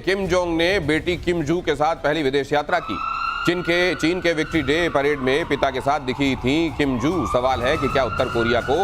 Kim Jong ने बेटी किम जू के साथ पहली विदेश यात्रा की। चीन के विक्ट्री डे परेड में पिता के साथ दिखी थी किम जू। सवाल है कि क्या उत्तर कोरिया को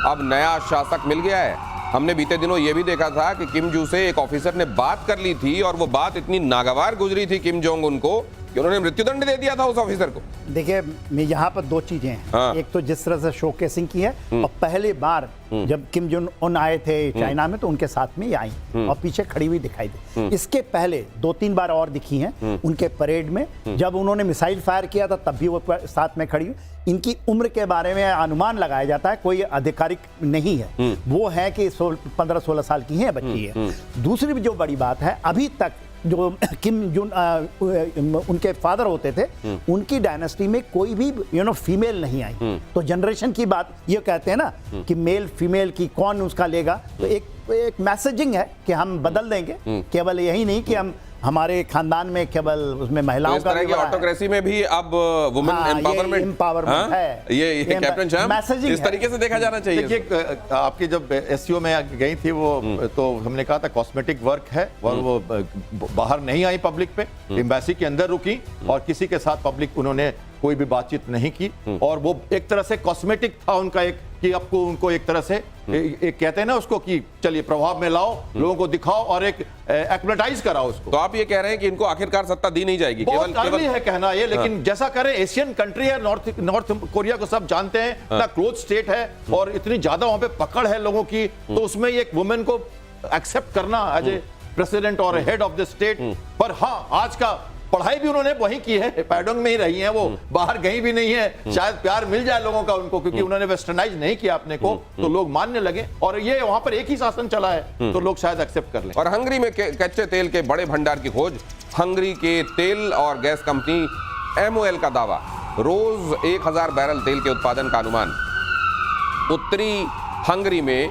अब नया शासक मिल गया है? हमने बीते दिनों यह भी देखा था कि किम जू से एक ऑफिसर ने बात कर ली थी और वो बात इतनी नागवार गुजरी थी किम जोंग उनको कि उन्होंने मृत्युदंड दे दिया था उस ऑफिसर को। देखिए, मैं यहाँ पर दो चीजें हैं। हाँ। एक तो जिस तरह से शोकेसिंग की है, और पहली बार जब किम जोंग उन आए थे चाइना में तो उनके साथ में ही आई और पीछे खड़ी हुई दिखाई दी। इसके पहले 2-3 बार और दिखी हैं उनके परेड में। जब उन्होंने मिसाइल फायर किया था तब भी वो साथ में खड़ी हुई। इनकी उम्र के बारे में अनुमान लगाया जाता है, कोई आधिकारिक नहीं है। वो है कि 15-16 साल की है बच्ची है। दूसरी जो बड़ी बात है, अभी तक जो किम जोंग उनके फादर होते थे, उनकी डायनेस्टी में कोई भी फीमेल नहीं आई। तो जनरेशन की बात ये कहते हैं ना कि मेल फीमेल की कौन उसका लेगा, तो एक मैसेजिंग है कि हम बदल देंगे। केवल यही नहीं कि हम हमारे खानदान में केवल उसमें महिलाओं का ऑटोक्रेसी में भी अब वुमेन एम्पावरमेंट है। ये कैप्टन शाम इस तरीके से देखा जाना चाहिए। देखिए, आपकी जब एससीओ में गई थी वो, तो हमने कहा था कॉस्मेटिक वर्क है और वो बाहर नहीं आई पब्लिक पे, एम्बेसी के अंदर रुकी और किसी के साथ पब्लिक उन्होंने कोई भी बातचीत नहीं की। और वो एक तरह से कॉस्मेटिक था उनका, एक कि आपको उनको एक तरह से एक कहते हैं ना उसको कि चलिए प्रभाव में लाओ, लोगों को दिखाओ और एक एक्लेटाइज कराओ उसको। तो आप ये कह रहे हैं कि इनको आखिरकार सत्ता दी नहीं जाएगी? केवल है कहना ये, लेकिन जैसा करें, एशियन कंट्री है, नॉर्थ कोरिया को सब जानते हैं, इतना क्लोज स्टेट है और इतनी ज्यादा वहां पे पकड़ है लोगों की, तो उसमें एक वुमेन को एक्सेप्ट करना एज ए प्रेसिडेंट और हेड ऑफ द स्टेट। पर हाँ, आज का पढ़ाई भी उन्होंने वही की है, पैडोंग में ही रही हैं, वो बाहर गई भी नहीं है। शायद प्यार मिल जाए लोगों का उनको, क्योंकि उन्होंने वेस्टर्नाइज नहीं किया अपने को, तो लोग मानने लगे और ये वहां पर एक ही शासन चला है तो लोग शायद एक्सेप्ट कर लें। और हंगरी में कच्चे तेल के बड़े भंडार की खोज। हंगरी के तेल और गैस कंपनी MOL का दावा, रोज 1000 बैरल तेल के उत्पादन का अनुमान। उत्तरी हंगरी में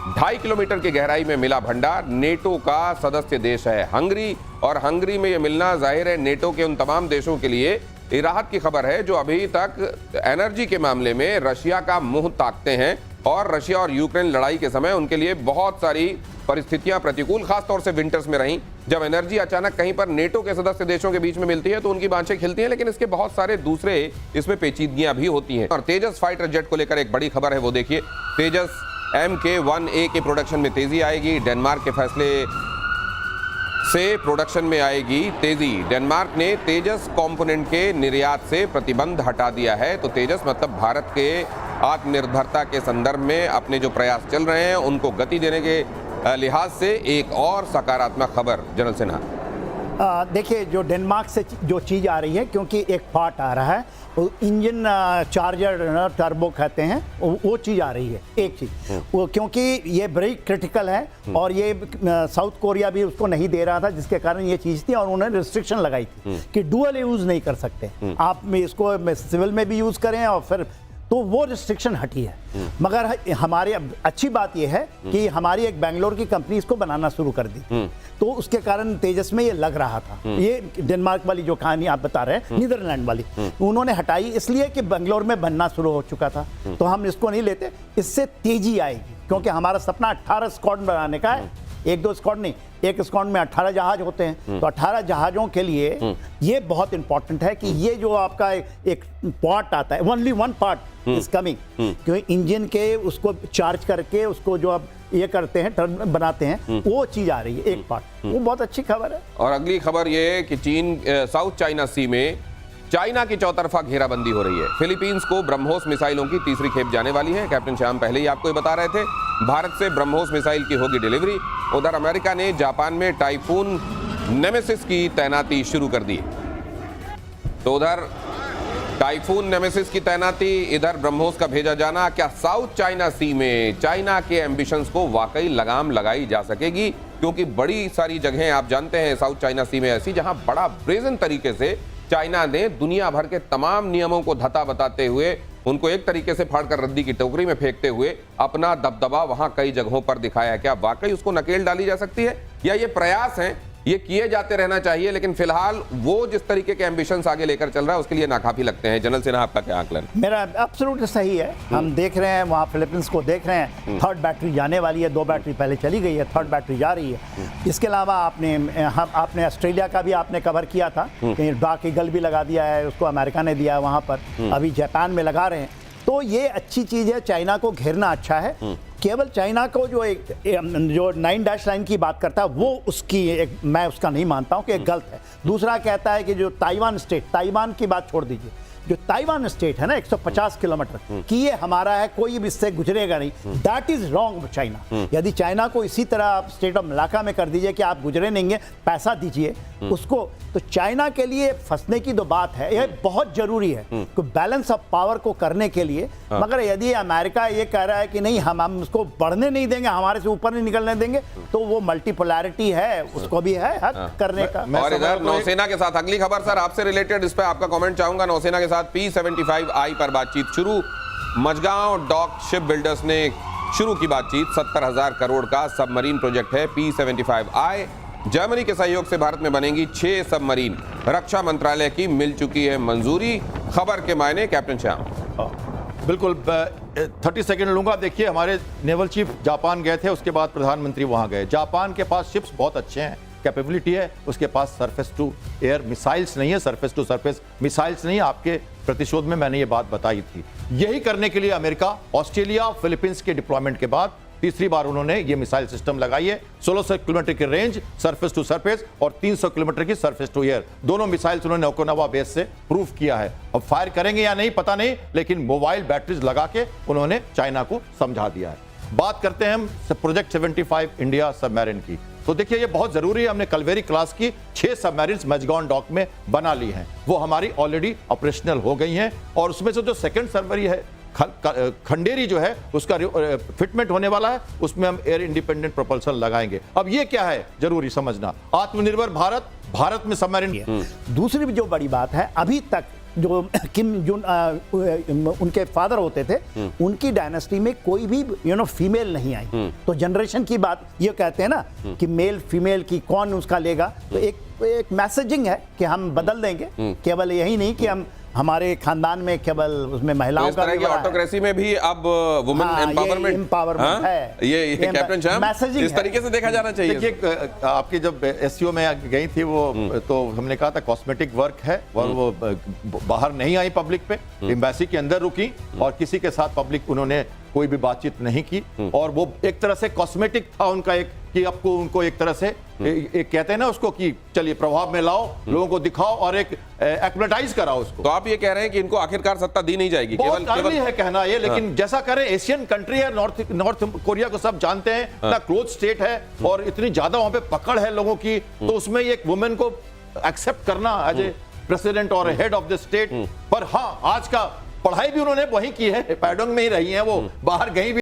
2.5 किलोमीटर की गहराई में मिला भंडार। नेटो का सदस्य देश है हंगरी, और हंगरी में यह मिलना जाहिर है नेटो के उन तमाम देशों के लिए ये राहत की खबर है जो अभी तक एनर्जी के मामले में रशिया का मुंह ताकते हैं। और रशिया और यूक्रेन लड़ाई के समय उनके लिए बहुत सारी परिस्थितियां प्रतिकूल, खासतौर से विंटर्स में रहीं, जब एनर्जी अचानक कहीं पर नेटो के सदस्य देशों के बीच में मिलती है तो उनकी बांछें खिलती हैं। लेकिन इसके बहुत सारे दूसरे इसमें पेचीदगियां भी होती हैं। और तेजस फाइटर जेट को लेकर एक बड़ी खबर है, वो देखिए। तेजस MK1A के प्रोडक्शन में तेजी आएगी। डेनमार्क के फैसले से प्रोडक्शन में आएगी तेजी। डेनमार्क ने तेजस कंपोनेंट के निर्यात से प्रतिबंध हटा दिया है। तो तेजस मतलब भारत के आत्मनिर्भरता के संदर्भ में अपने जो प्रयास चल रहे हैं उनको गति देने के लिहाज से एक और सकारात्मक खबर। जनरल सिन्हा, देखिए, जो डेनमार्क से जो चीज़ आ रही है, क्योंकि एक पार्ट आ रहा है, इंजन चार्जर टर्बो कहते हैं, वो चीज़ आ रही है, एक चीज़ वो, क्योंकि ये बड़ी क्रिटिकल है और ये साउथ कोरिया भी उसको नहीं दे रहा था, जिसके कारण ये चीज़ थी और उन्होंने रिस्ट्रिक्शन लगाई थी कि डुअल यूज़ नहीं कर सकते आप, इसको सिविल में भी यूज़ करें और फिर, तो वो रिस्ट्रिक्शन हटी है। मगर हमारी अच्छी बात यह है कि हमारी एक बेंगलोर की कंपनी इसको बनाना शुरू कर दी, तो उसके कारण तेजस में ये लग रहा था। ये डेनमार्क वाली जो कहानी आप बता रहे हैं, नीदरलैंड वाली, उन्होंने हटाई इसलिए कि बेंगलोर में बनना शुरू हो चुका था, तो हम इसको नहीं लेते। इससे तेजी आएगी, क्योंकि हमारा सपना 18 स्क्वाड बनाने का है, 1-2 स्क्वाड नहीं, एक स्क्वाड में 18 जहाज होते हैं। तो 18 जहाजों के लिए ये बहुत इंपॉर्टेंट है कि ये जो आपका एक पार्ट आता है, ओनली 1 पार्ट इज कमिंग, क्योंकि इंजन के उसको चार्ज करके उसको जो आप ये करते हैं, टर्न बनाते हैं, वो चीज आ रही है, एक पार्ट। वो बहुत अच्छी खबर है। और अगली खबर ये है कि चीन साउथ चाइना सी में चाइना की चौतरफा घेराबंदी हो रही है। फिलीपींस को ब्रह्मोस मिसाइलों की तीसरी खेप जाने वाली है। कैप्टन श्याम पहले ही आपको ये बता रहे थे, भारत से ब्रह्मोस मिसाइल की होगी डिलीवरी। उधर अमेरिका ने जापान में टाइफून नेमेसिस की तैनाती शुरू कर दी। तो उधर टाइफून नेमेसिस की तैनाती, इधर ब्रह्मोस का भेजा जाना। क्या साउथ चाइना सी में चाइना के एम्बिशंस को वाकई लगाम लगाई जा सकेगी? क्योंकि बड़ी सारी जगहें आप जानते हैं साउथ चाइना सी में ऐसी जहां बड़ा ब्रेजन तरीके से चाइना ने दुनिया भर के तमाम नियमों को धता बताते हुए, उनको एक तरीके से फाड़कर रद्दी की टोकरी में फेंकते हुए अपना दबदबा वहां कई जगहों पर दिखाया है। क्या वाकई उसको नकेल डाली जा सकती है, या ये प्रयास हैं ये किए जाते रहना चाहिए, लेकिन फिलहाल वो जिस तरीके के एम्बिशंस आगे लेकर चल रहा है उसके लिए नाकाफी लगते हैं। जनरल सिन्हा, आपका क्या आकलन? मेरा एब्सोल्युटली सही है। हम देख रहे हैं वहाँ फिलीपींस को देख रहे हैं, थर्ड बैटरी जाने वाली है, 2 बैटरी पहले चली गई है, थर्ड बैटरी जा रही है। इसके अलावा आपने ऑस्ट्रेलिया का भी आपने कवर किया था, कहीं डार्क ईगल भी लगा दिया है, उसको अमेरिका ने दिया है वहाँ पर, अभी जापान में लगा रहे हैं। तो ये अच्छी चीज़ है, चाइना को घेरना अच्छा है। केवल चाइना को जो 9 डैश लाइन की बात करता है वो उसकी मैं उसका नहीं मानता हूँ कि गलत है। दूसरा कहता है कि जो ताइवान स्टेट, ताइवान की बात छोड़ दीजिए, जो ताइवान स्टेट है ना 150 किलोमीटर कि ये हमारा है, कोई भी इससे गुजरेगा नहीं, दैट इज रॉन्ग चाइना। यदि चाइना को इसी तरह स्टेट ऑफ मलाका में कर दीजिए कि आप गुजरे नहीं, पैसा दीजिए उसको, तो चाइना के लिए फंसने की तो बात है, यह बहुत जरूरी है कि बैलेंस ऑफ पावर को करने के लिए। मगर यदि अमेरिका ये कह रहा है कि नहीं हम उसको बढ़ने नहीं देंगे, हमारे से ऊपर नहीं निकलने देंगे, तो वो मल्टीपोलैरिटी है, उसको भी है हक करने का। और इधर नौसेना के साथ अगली खबर सर आपसे रिलेटेड, इस पर आपका कमेंट चाहूंगा। नौसेना के साथ P-75I पर बातचीत शुरू। मझगांव डॉक शिप बिल्डर्स ने शुरू की बातचीत। 70,000 करोड़ का सबमरीन प्रोजेक्ट है P-75I। जर्मनी के सहयोग से भारत में बनेंगी 6 सबमरीन। रक्षा मंत्रालय की मिल चुकी है मंजूरी। खबर के मायने कैप्टन श्याम। बिल्कुल 30 सेकंड लूंगा। देखिए, हमारे नेवल चीफ जापान गए थे, उसके बाद प्रधानमंत्री वहां गए। जापान के पास शिप्स बहुत अच्छे हैं, कैपेबिलिटी है, उसके पास सरफेस टू एयर मिसाइल्स नहीं है, सरफेस टू सरफेस मिसाइल्स नहीं है। आपके प्रतिशोध में मैंने ये बात बताई थी। यही करने के लिए अमेरिका, ऑस्ट्रेलिया, फिलीपींस के डिप्लॉयमेंट के बाद तीसरी बार उन्होंने ये मिसाइल सिस्टम लगाई है। 1600 किलोमीटर की रेंज सरफेस टू सरफेस और 300 किलोमीटर की सरफेस टू एयर, दोनों मिसाइल्स उन्होंने ओकिनावा बेस से प्रूव किया है। अब फायर करेंगे या नहीं पता नहीं, लेकिन मोबाइल बैटरीज लगा के उन्होंने चाइना को समझा दिया है। बात करते हैं हम प्रोजेक्ट 75 इंडिया सबमरीन की। तो देखिए, ये बहुत जरूरी है। हमने कलवेरी क्लास की 6 सबमरीन्स मझगांव डॉक में बना ली हैं, वो हमारी ऑलरेडी ऑपरेशनल हो गई हैं। और उसमें से जो सेकंड सबमरीन है खंडेरी जो है, उसका फिटमेंट होने वाला है, उसमें हम एयर इंडिपेंडेंट प्रोपल्सन लगाएंगे। अब ये क्या है जरूरी समझना, आत्मनिर्भर भारत, भारत में सबमरीन। दूसरी भी जो बड़ी बात है, अभी तक जो किम जुन उनके फादर होते थे, उनकी डायनेस्टी में कोई भी फीमेल नहीं आई। तो जनरेशन की बात ये कहते हैं ना कि मेल फीमेल की कौन उसका लेगा, तो एक मैसेजिंग है कि हम बदल देंगे। केवल यही नहीं कि हम हमारे खानदान में केवल उसमें महिलाओं का भी ऑटोक्रेसी में भी अब वुमेन एम्पावरमेंट है। ये कैप्टन श्याम, इस तरीके से देखा जाना चाहिए। देखिए, आपकी जब एससीओ में गई थी वो, तो हमने कहा था कॉस्मेटिक वर्क है, और वो बाहर नहीं आई पब्लिक पे, एम्बेसी के अंदर रुकी और किसी के साथ पब्लिक उन्होंने कोई भी बातचीत नहीं की। और वो एक तरह से कॉस्मेटिक था उनका, एक कि आपको उनको एक तरह से एक कहते हैं ना उसको कि चलिए प्रभाव में लाओ, लोगों को दिखाओ और एक एक्मलेटाइज कराओ उसको। तो आप ये कह रहे हैं कि इनको आखिरकार सत्ता दी नहीं जाएगी? केवल है कहना ये, लेकिन जैसा करें, एशियन कंट्री है, नॉर्थ कोरिया को सब जानते हैं, इतना क्लोज स्टेट है और इतनी ज्यादा वहां पे पकड़ है लोगों की, तो उसमें एक वुमेन को एक्सेप्ट करना एज ए प्रेसिडेंट और हेड ऑफ द स्टेट। पर हाँ, आज का पढ़ाई भी उन्होंने वहीं की है, पैडोंग में ही रही है, वो बाहर गई भी